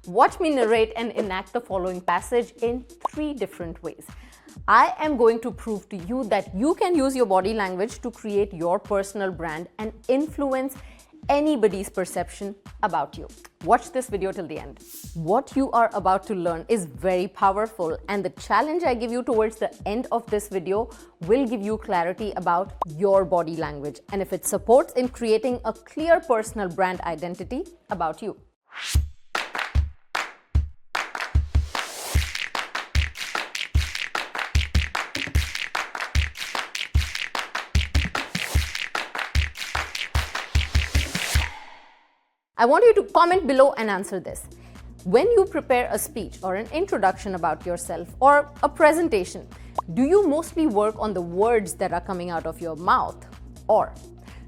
Watch me narrate and enact the following passage in 3 different ways. I am going to prove to you that you can use your body language to create your personal brand and influence anybody's perception about you. Watch this video till the end. What you are about to learn is very powerful, and the challenge I give you towards the end of this video will give you clarity about your body language and if it supports in creating a clear personal brand identity about you. I want you to comment below and answer this. When you prepare a speech or an introduction about yourself or a presentation, do you mostly work on the words that are coming out of your mouth? Or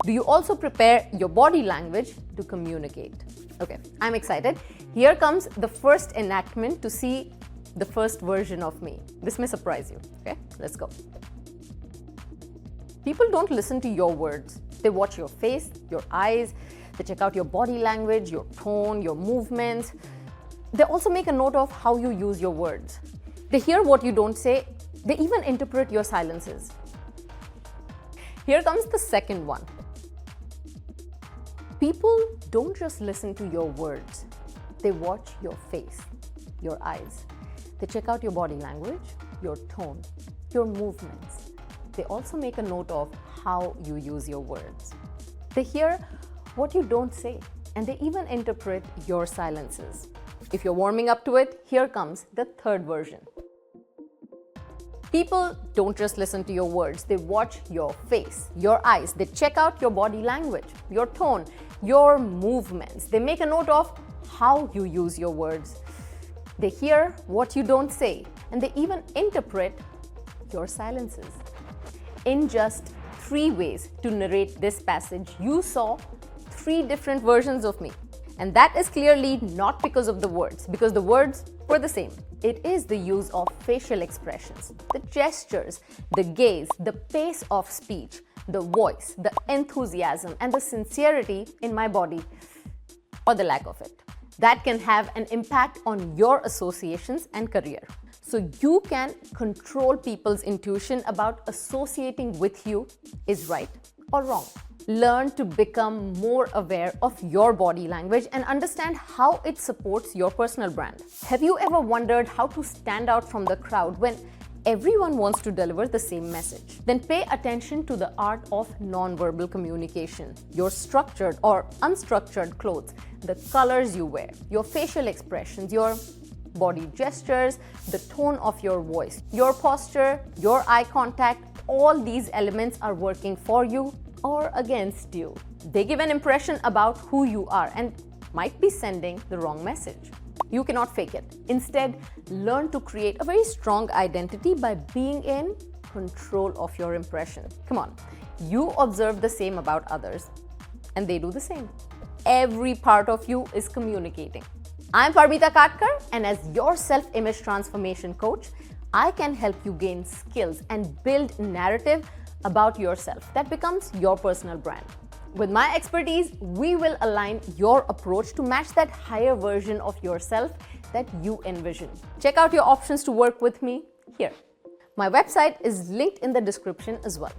do you also prepare your body language to communicate? Okay, I'm excited. Here comes the first enactment to see the first version of me. This may surprise you. Okay, let's go. People don't listen to your words. They watch your face, your eyes. They check out your body language, your tone, your movements. They also make a note of how you use your words. They hear what you don't say. They even interpret your silences. Here comes the second one. People don't just listen to your words. They watch your face, your eyes. They check out your body language, your tone, your movements. They also make a note of how you use your words. They hear what you don't say, and they even interpret your silences. If you're warming up to it, here comes the third version. People don't just listen to your words, they watch your face, your eyes, they check out your body language, your tone, your movements. They make a note of how you use your words. They hear what you don't say, and they even interpret your silences. In just 3 ways to narrate this passage, you saw 3 different versions of me. And that is clearly not because of the words, because the words were the same. It is the use of facial expressions, the gestures, the gaze, the pace of speech, the voice, the enthusiasm, and the sincerity in my body, or the lack of it, that can have an impact on your associations and career. So you can control people's intuition about associating with you is right or wrong. Learn to become more aware of your body language and understand how it supports your personal brand. Have you ever wondered how to stand out from the crowd when everyone wants to deliver the same message? Then pay attention to the art of nonverbal communication. Your structured or unstructured clothes, the colors you wear, your facial expressions, your body gestures, the tone of your voice, your posture, your eye contact, all these elements are working for you or against you. They give an impression about who you are and might be sending the wrong message. You cannot fake it. Instead, learn to create a very strong identity by being in control of your impression. Come on, you observe the same about others and they do the same. Every part of you is communicating. I'm 𝐕_Parmita 𝐤𝐸, and as your self-image transformation coach, I can help you gain skills and build narrative about yourself that becomes your personal brand. With my expertise, we will align your approach to match that higher version of yourself that you envision. Check out your options to work with me here. My website is linked in the description as well.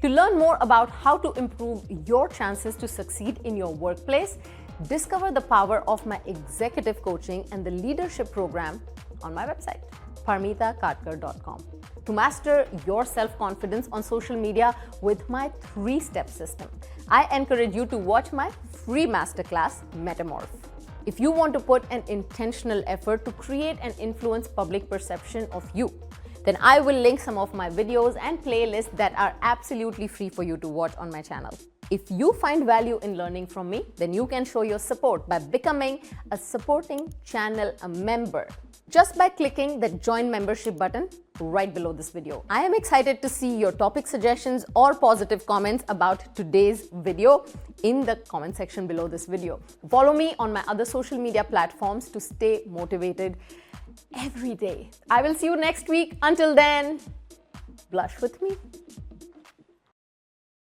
To learn more about how to improve your chances to succeed in your workplace, discover the power of my executive coaching and the leadership program on my website, 𝐕_Parmita_𝐤𝐸.com. To master your self-confidence on social media with my 3-step system, I encourage you to watch my free masterclass, Metamorph. If you want to put an intentional effort to create and influence public perception of you, then I will link some of my videos and playlists that are absolutely free for you to watch on my channel. If you find value in learning from me, then you can show your support by becoming a supporting channel member just by clicking the join membership button right below this video. I am excited to see your topic suggestions or positive comments about today's video in the comment section below this video. Follow me on my other social media platforms to stay motivated every day. I will see you next week. Until then, blush with me.